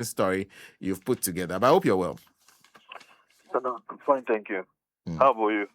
story you've put together. But I hope you're well. No, I'm fine, thank you. Mm. How about you?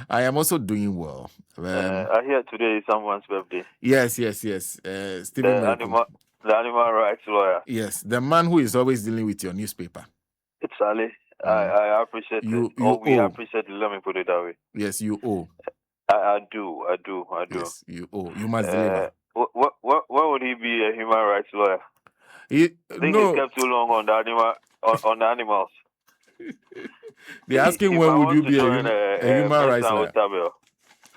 I am also doing well. I hear today is someone's birthday. Yes. Stephen Miracle. The animal rights lawyer. Yes, the man who is always dealing with your newspaper. It's Ali. Mm. I appreciate You it. We owe. appreciate it. Let me put it that way. Yes, you owe. I do. Yes, you owe. You must deliver. What would he be a human rights lawyer? I think he's No, kept too long on the on the animals. they're asking If when I would want you to be join a human rights lawyer?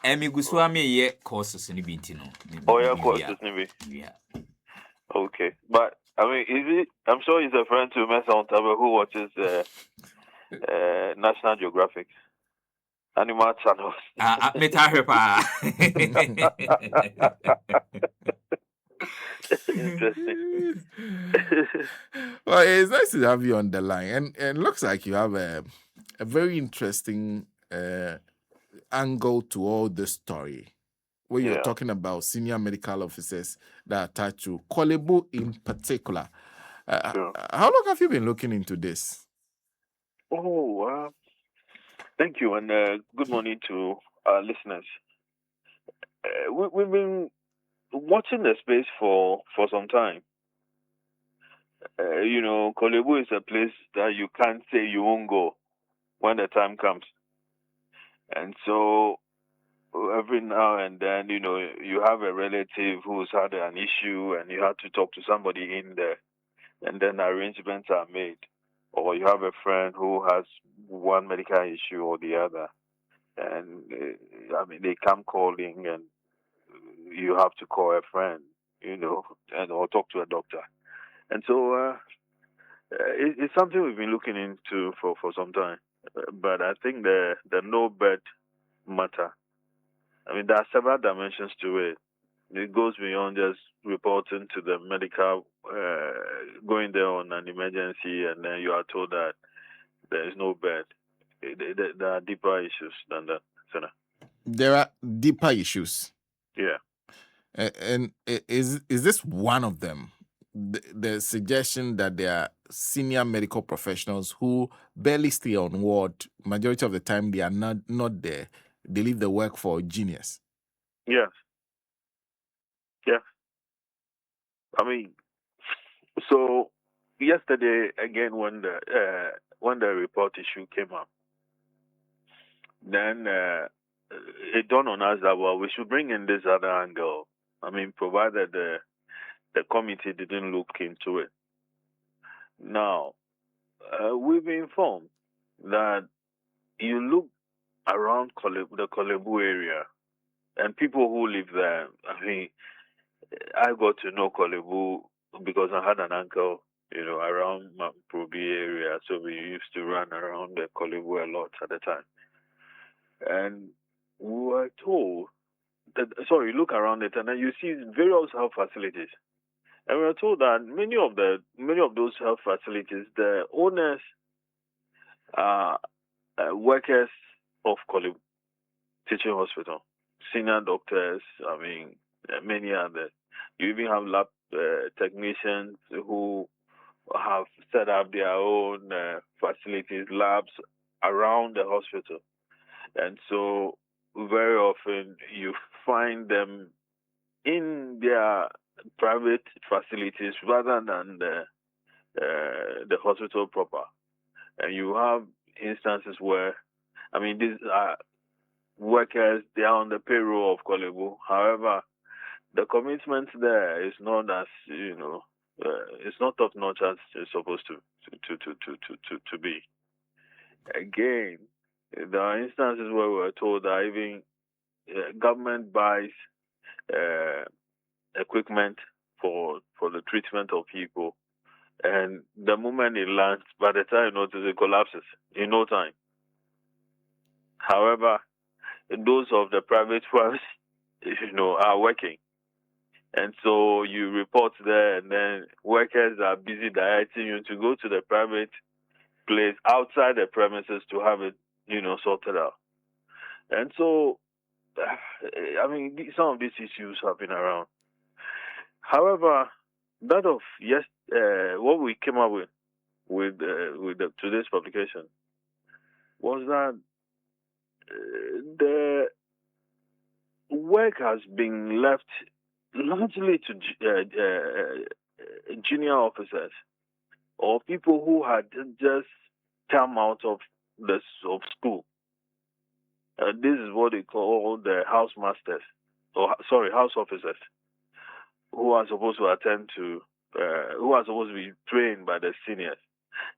Emi Guswami ye courses in Bintino. Oh yeah, courses maybe. Yeah. Okay, but I mean, I'm sure he's a friend to Mesa Ontario who watches National Geographic, Animal Channels. Interesting. Well, it's nice to have you on the line, and looks like you have a very interesting angle to all the story, where you're talking about senior medical officers that are attached to Kolebu in particular. Sure. How long have you been looking into this? Oh, thank you, and good morning to our listeners. We've been watching the space for some time. Kolebu is a place that you can't say you won't go when the time comes. And so every now and then, you have a relative who's had an issue and you have to talk to somebody in there, and then arrangements are made. Or you have a friend who has one medical issue or the other, and they come calling, and you have to call a friend, and or talk to a doctor. And so it's something we've been looking into for some time. But I think the no bed matter. I mean, there are several dimensions to it. It goes beyond just reporting to the medical, going there on an emergency, and then you are told that there is no bed. There are deeper issues than that, Senator. There are deeper issues. Yeah. And is this one of them? The suggestion that there are senior medical professionals who barely stay on ward. Majority of the time, they are not there. They leave the work for genius. Yes. Yeah. I mean, so yesterday again, when the report issue came up, then it dawned on us that we should bring in this other angle. I mean, provided the committee didn't look into it. Now, we've been informed that you look around the Kolebu area and people who live there. I mean, I got to know Kolebu because I had an uncle, around Probi area. So we used to run around the Kolebu a lot at the time. And we were told that, look around it and then you see various health facilities. And we were told that many of those health facilities, the owners are workers of Kolebu Teaching Hospital, senior doctors, I mean, many others. You even have lab technicians who have set up their own facilities, labs around the hospital. And so very often you find them in their private facilities rather than the hospital proper. And you have instances where, I mean, these are workers, they are on the payroll of Kolebu. However, the commitment there is not as, it's not top notch as it's supposed to be. Again, there are instances where we're told that even government buys equipment for the treatment of people, and the moment it lands, by the time you notice, it collapses in no time. However, those of the private firms, are working. And so you report there, and then workers are busy directing you to go to the private place outside the premises to have it, sorted out. And so, I mean, some of these issues have been around. However, that of what we came up with with today's publication was that the work has been left largely to junior officers or people who had just come out of school. This is what they call the house masters, house officers, who are supposed to attend to, who are supposed to be trained by the seniors.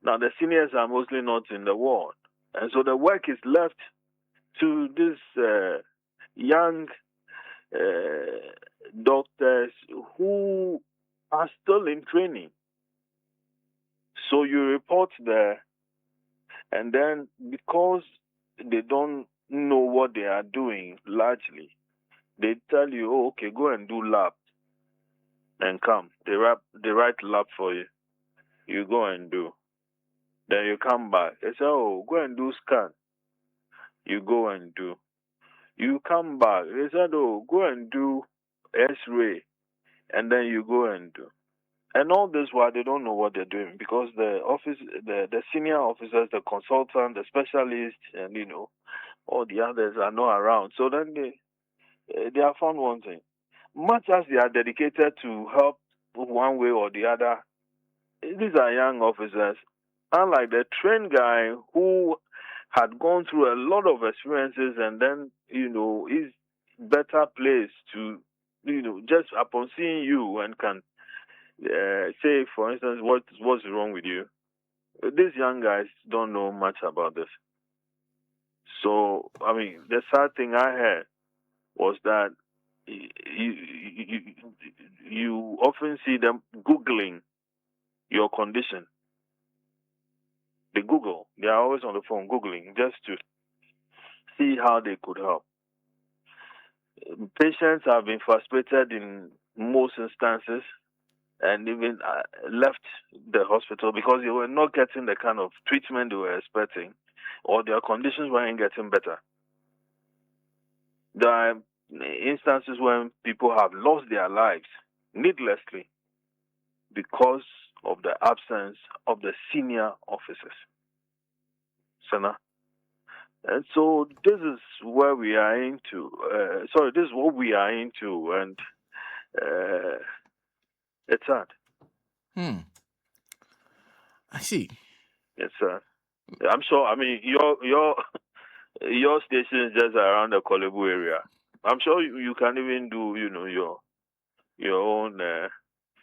Now, the seniors are mostly not in the ward, and so the work is left to these young doctors who are still in training. So you report there, and then because they don't know what they are doing largely, they tell you, oh, okay, go and do lab and come. They write lab for you. You go and do. Then you come back. They say, oh, go and do scan. You go and do. You come back. They said, oh, go and do X-ray. And then you go and do. And all this while they don't know what they're doing because the senior officers, the consultant, the specialist, and all the others are not around. So then they are found wanting. Much as they are dedicated to help one way or the other, these are young officers. Unlike the trained guy who had gone through a lot of experiences and then, is better placed to, just upon seeing you and can say, for instance, what's wrong with you. These young guys don't know much about this. So, I mean, the sad thing I heard was that you often see them Googling your condition. They Google. They are always on the phone Googling just to see how they could help. Patients have been frustrated in most instances and even left the hospital because they were not getting the kind of treatment they were expecting or their conditions weren't getting better. There are instances when people have lost their lives needlessly because of the absence of the senior officers. Sana. And so this is where we are into. This is what we are into, and it's sad. I see. It's sad. I'm sure. I mean, your station is just around the Kolebu area. I'm sure you can even do, your own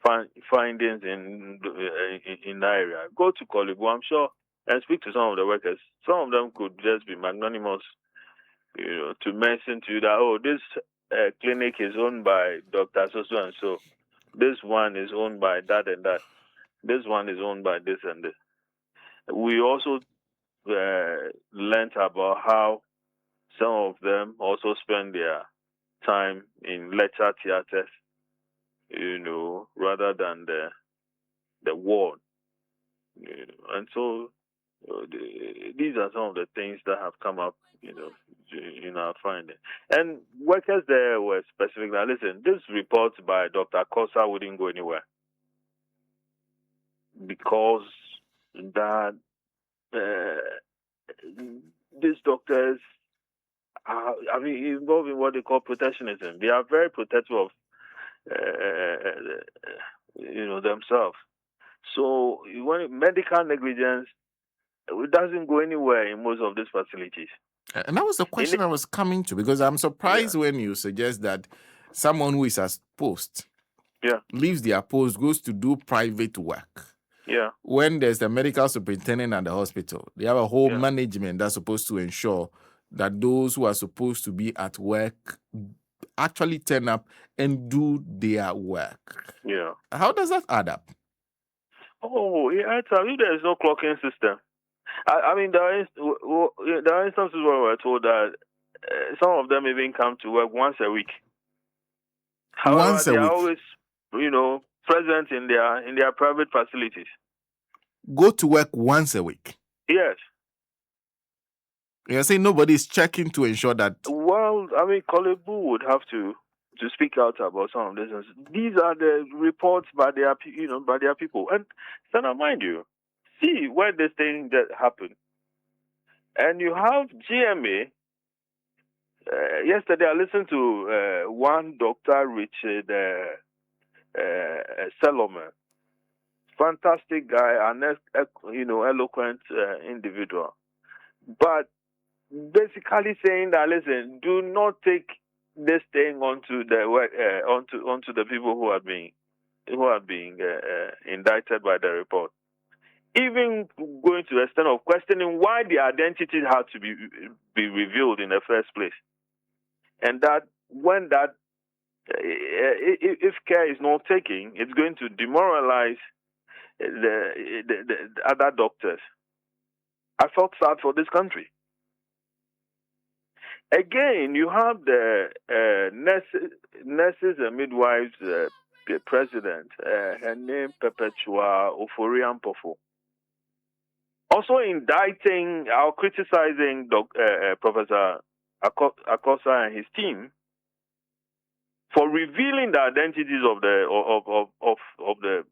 findings in that area. Go to Kolebu, I'm sure, and speak to some of the workers. Some of them could just be magnanimous, to mention to you that, oh, this clinic is owned by Dr. So and so. This one is owned by that and that. This one is owned by this and this. We also learned about how some of them also spend their time in lecture theaters, rather than the ward. And so these are some of the things that have come up, in our finding. And workers there were specific. Now, listen, this report by Dr. Kosa wouldn't go anywhere because that these doctors are, involved in what they call protectionism. They are very protective of, themselves. So when medical negligence, it doesn't go anywhere in most of these facilities. And that was the question I was coming to, because I'm surprised when you suggest that someone who is at post leaves their post, goes to do private work. Yeah. When there's the medical superintendent at the hospital, they have a whole management that's supposed to ensure that those who are supposed to be at work actually turn up and do their work. Yeah. How does that add up? Oh, yeah, I tell you, there is no clocking system. I mean, there are instances where we're told that some of them even come to work once a week. However, they are always, present in their private facilities. Go to work once a week? Yes. You're saying nobody is checking to ensure that? Well, I mean, Kolebu would have to speak out about some of this. These are the reports by their people. And Sana, mind you, see where this thing that happened. And you have GMA. Yesterday, I listened to one Dr. Richard Solomon. Fantastic guy, an eloquent individual. But basically saying that, listen, do not take this thing onto the people who are being indicted by the report. Even going to the extent of questioning why the identities had to be revealed in the first place, and that when that if care is not taken, it's going to demoralize the other doctors. I felt sad for this country. Again, you have the nurses and midwives president, her name Perpetua Oforian Pofo, also indicting or criticizing Professor Akosa and his team for revealing the identities of the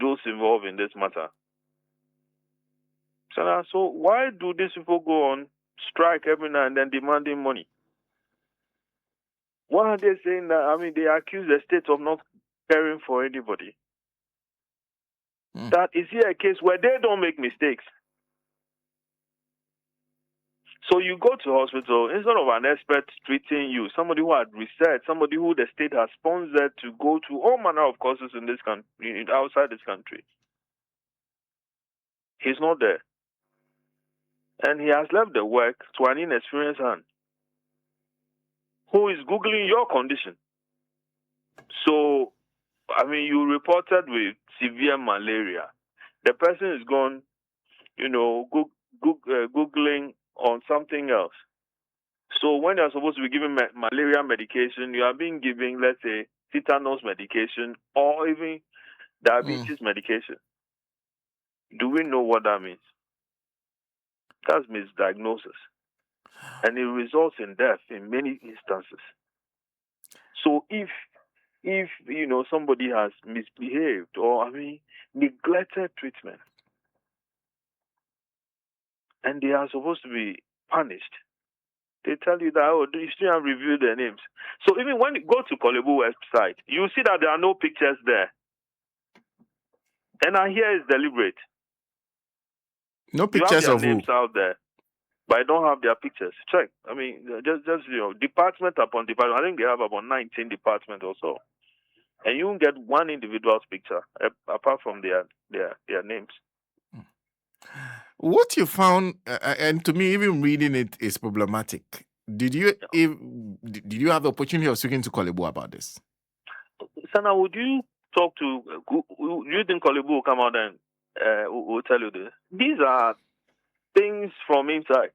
those involved in this matter. So why do these people go on strike every now and then demanding money? Why are they saying that? I mean, they accuse the state of not caring for anybody. That is here a case where they don't make mistakes. So you go to hospital, instead of an expert treating you, somebody who had researched, somebody who the state has sponsored to go to all manner of courses in this country, outside this country. He's not there. And he has left the work to an inexperienced hand who is Googling your condition. So, I mean, you reported with severe malaria. The person is gone, Googling on something else. So when you're supposed to be giving malaria medication, you are being given, let's say, tetanus medication or even diabetes medication. Do we know what that means? That's misdiagnosis. And it results in death in many instances. So if somebody has misbehaved or neglected treatment and they are supposed to be punished, they tell you that you still have reviewed their names. So even when you go to Kolebu website, you see that there are no pictures there. And I hear it's deliberate. No pictures you have of their names who? out there, but I don't have their pictures. Check. I mean, just department upon department. I think they have about 19 departments or so. And you won't get one individual's picture apart from their names. What you found, and to me, even reading it is problematic. Did you have the opportunity of speaking to Kolebu about this? Sana, would you talk to? Do you think Kolebu will come out and will tell you this? These are things from insiders.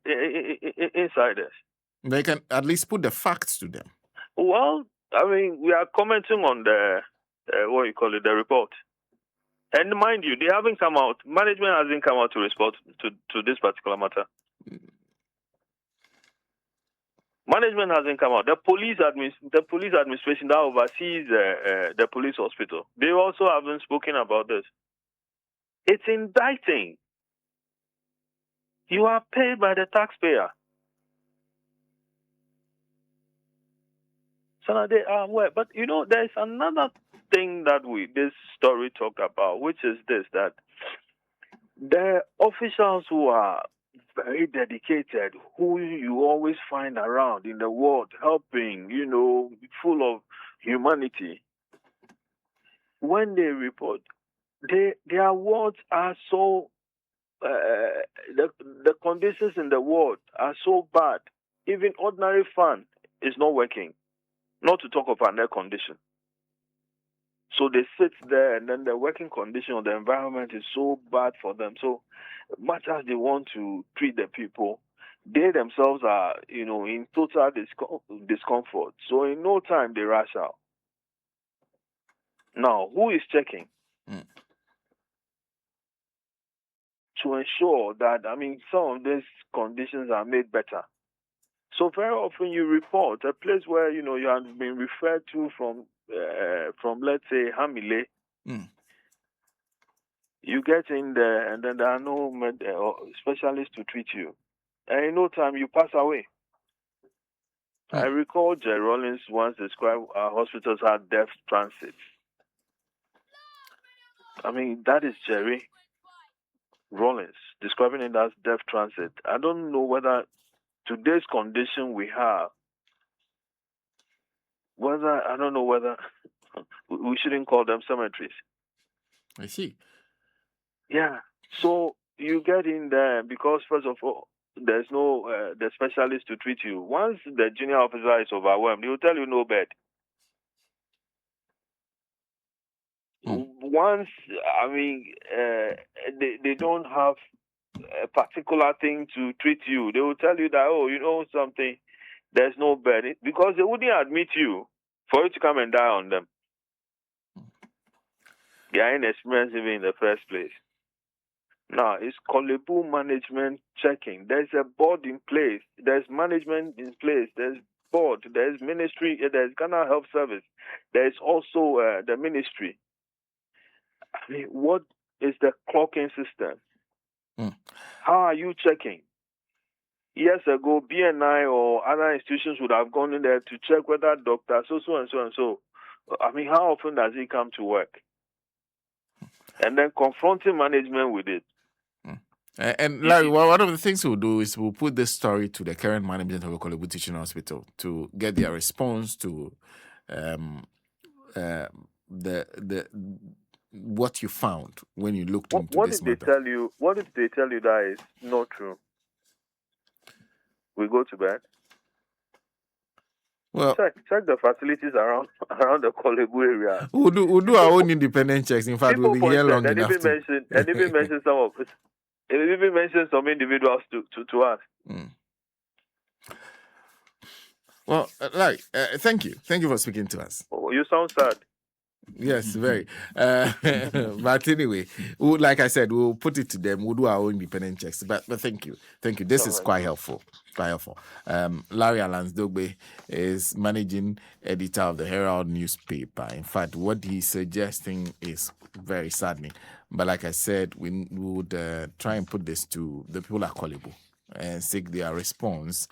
They can at least put the facts to them. Well, I mean, we are commenting on the the report. And mind you, they haven't come out. Management hasn't come out to respond to this particular matter. Management hasn't come out. The police administration that oversees the police hospital, they also haven't spoken about this. It's indicting. You are paid by the taxpayer. So they are aware. But there's another thing that this story talk about, which is this, that the officials who are very dedicated, who you always find around in the world, helping, full of humanity, when they report, their words are so, the conditions in the world are so bad. Even ordinary fan is not working, not to talk of an air condition. So they sit there, and then the working condition of the environment is so bad for them. So much as they want to treat the people, they themselves are, in total discomfort. So in no time, they rush out. Now, who is checking? To ensure that, some of these conditions are made better. So very often you report a place where, you have been referred to from let's say, Hamile. You get in there, and then there are no specialists to treat you. And in no time, you pass away. I recall Jerry Rollins once described our hospitals had death transit. I mean, that is Jerry Rollins describing it as death transit. I don't know whether today's condition we have, I don't know whether we shouldn't call them cemeteries. I see. Yeah. So you get in there because, first of all, there's no the specialist to treat you. Once the junior officer is overwhelmed, he'll tell you no bed. Once, I mean, they don't have a particular thing to treat you. They will tell you that, oh, you know something, there's no bed. Because they wouldn't admit you for you to come and die on them. They are inexperienced even in the first place. Now, it's Kolebu management checking. There's a board in place. There's management in place. There's board. There's ministry. There's Ghana Health Service. There's also the ministry. I mean, what is the clocking system? How are you checking? Years ago, BNI or other institutions would have gone in there to check whether doctor so and so and so. I mean, how often does he come to work? And then confronting management with it. And Larry, one of the things we'll do is we'll put this story to the current management of Kolebu Teaching Hospital to get their response to the what you found when you looked into this matter. What did they tell you that is not true? We go to bed. Well, check the facilities around the Kolebu area. We'll do our own independent checks. In fact, we'll be here long enough. And even mention some of it. It even mentioned some individuals to us. Well, thank you. Thank you for speaking to us. Oh, you sound sad. Yes, very. But anyway, like I said, we'll put it to them. We'll do our own independent checks. But thank you. This is quite helpful. Larry Alans Dogbe is managing editor of the Herald newspaper. In fact, what he's suggesting is very saddening. But like I said, we would try and put this to the people at Kolebu and seek their response.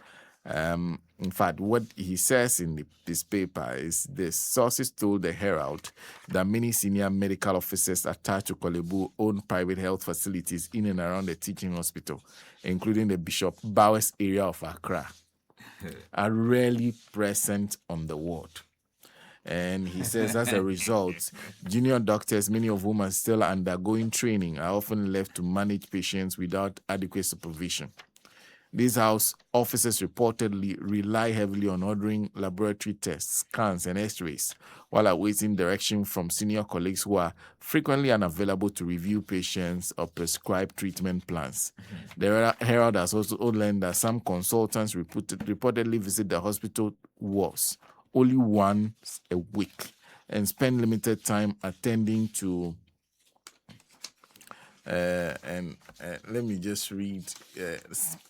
In fact, what he says in this paper is this: sources told the Herald that many senior medical officers attached to Kolebu own private health facilities in and around the teaching hospital, including the Bishop Bowers area of Accra, are rarely present on the ward. And he says, as a result, junior doctors, many of whom are still undergoing training, are often left to manage patients without adequate supervision. These house officers reportedly rely heavily on ordering laboratory tests, scans, and x-rays while awaiting direction from senior colleagues who are frequently unavailable to review patients or prescribe treatment plans. The Herald has also learned that some consultants reportedly visit the hospital wards only once a week and spend limited time attending to let me just read,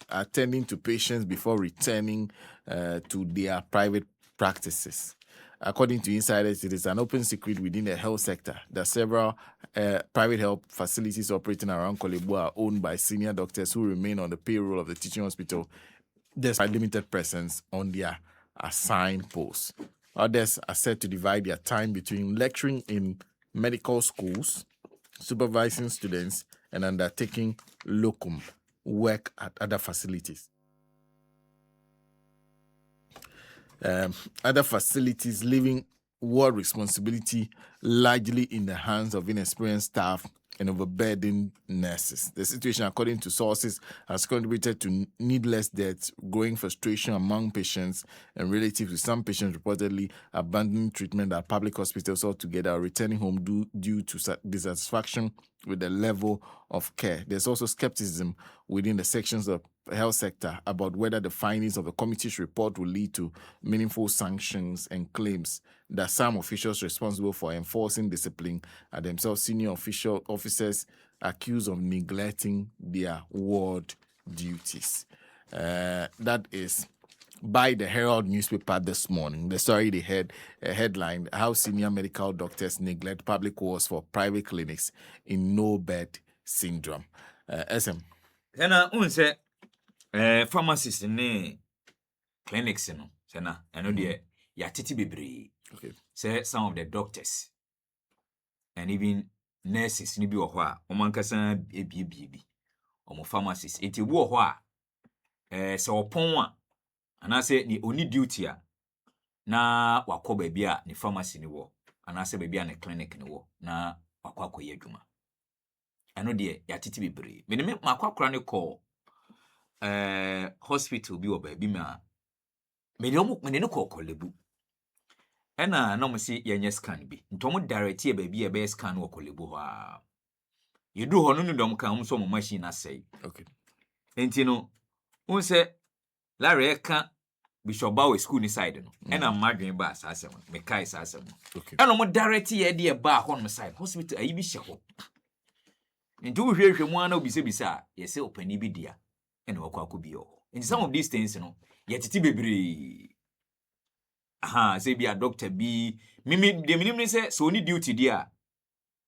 attending to patients before returning to their private practices. According to insiders, it is an open secret within the health sector that several private health facilities operating around Kolebu are owned by senior doctors who remain on the payroll of the teaching hospital despite limited presence on their assigned posts. Others are said to divide their time between lecturing in medical schools, supervising students, and undertaking locum work at other facilities. Other facilities leaving ward responsibility largely in the hands of inexperienced staff and overburdened nurses. The situation, according to sources, has contributed to needless deaths, growing frustration among patients and relatives, with some patients reportedly abandoning treatment at public hospitals altogether or returning home due to dissatisfaction with the level of care. There's also skepticism within the sections of the health sector about whether the findings of the committee's report will lead to meaningful sanctions, and claims that some officials responsible for enforcing discipline are themselves senior officers accused of neglecting their ward duties. That is by the Herald newspaper this morning. The story they had a headline: How senior medical doctors neglect public wards for private clinics in no bed syndrome. SM. Then say pharmacists ne clinics no. Sena eno de ya titi bebre. Okay. Say some of the doctors and even nurses ni bi wo ho a omankasa ebiebie omo pharmacists enti wo ho a se opon a anase ni oni duty a na wakọ baabi a ni pharmacy ni wo anase baabi a ni clinic ni wo na wakọ akoye adwuma eno de ya titi bebre me ne makwakora ne call hospital bi wo baabi ma me ne call kolebu ena na mo si yenye scan bi ntomo direct e baabi e be scan wo kolebu ho a yedu ho no ndom kan so mo machine asai Okay. enti no unse Larry ka Bishop Bawe school ni side no ena madwen ba asasem me kai asasem Okay. ena mo direct ye de ba ho no side hospital ayi bi hye ho enti wo hwehwe mu ana obisa ye se opani bi dia ena wakọ akobi ho enti some of these things no ye titi bebre aha say be a doctor bi mimi de minim ni say so ni duty dia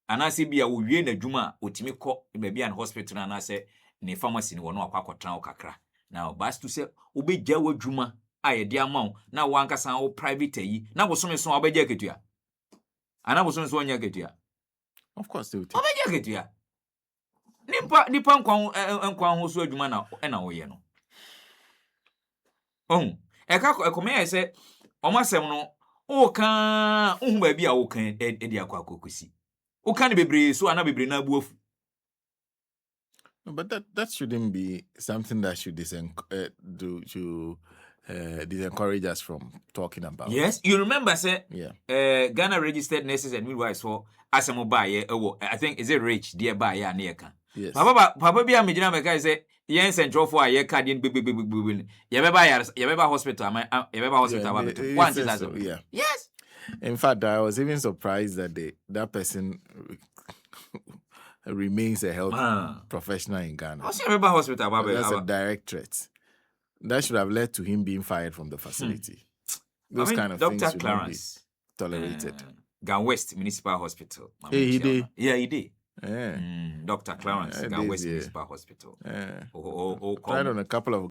anase bia wo wie na dwuma otimi kọ ba bia na hospital na anase ne pharmacy ni wo no akwakotra wo kakra now bas to say obegya wo dwuma aye de amaw na wo ankasa wo private yi na wo some so obegya ketua ana wo some so onya ketua Of course they will take. obegya ketua nipa nkwan ho so adwuma na wo ye no ekome say omasem no o kan hu ba bia wo kan e de akwakokusi o kan bebre so ana bebre na buofu. But that shouldn't be something that should disencourage us from talking about. Yes, you remember, say, Yeah. Ghana registered nurses and midwives for Asamoba, I think, is it rich, dear by ya near can. Yes. Papa be a Mijana Meka say, yes, and draw for a year cardian baby. Yabeba hospital, one So, yeah. Yes. In fact, I was even surprised that that person remains a health professional in Ghana. What's Yabeba hospital? That's a direct threat. That should have led to him being fired from the facility. Those kind of things should not be tolerated. Gan West Municipal Hospital. Hey, he did. Yeah, he did. Yeah. Dr. Clarence, Gan West Municipal Hospital. Tried on a couple of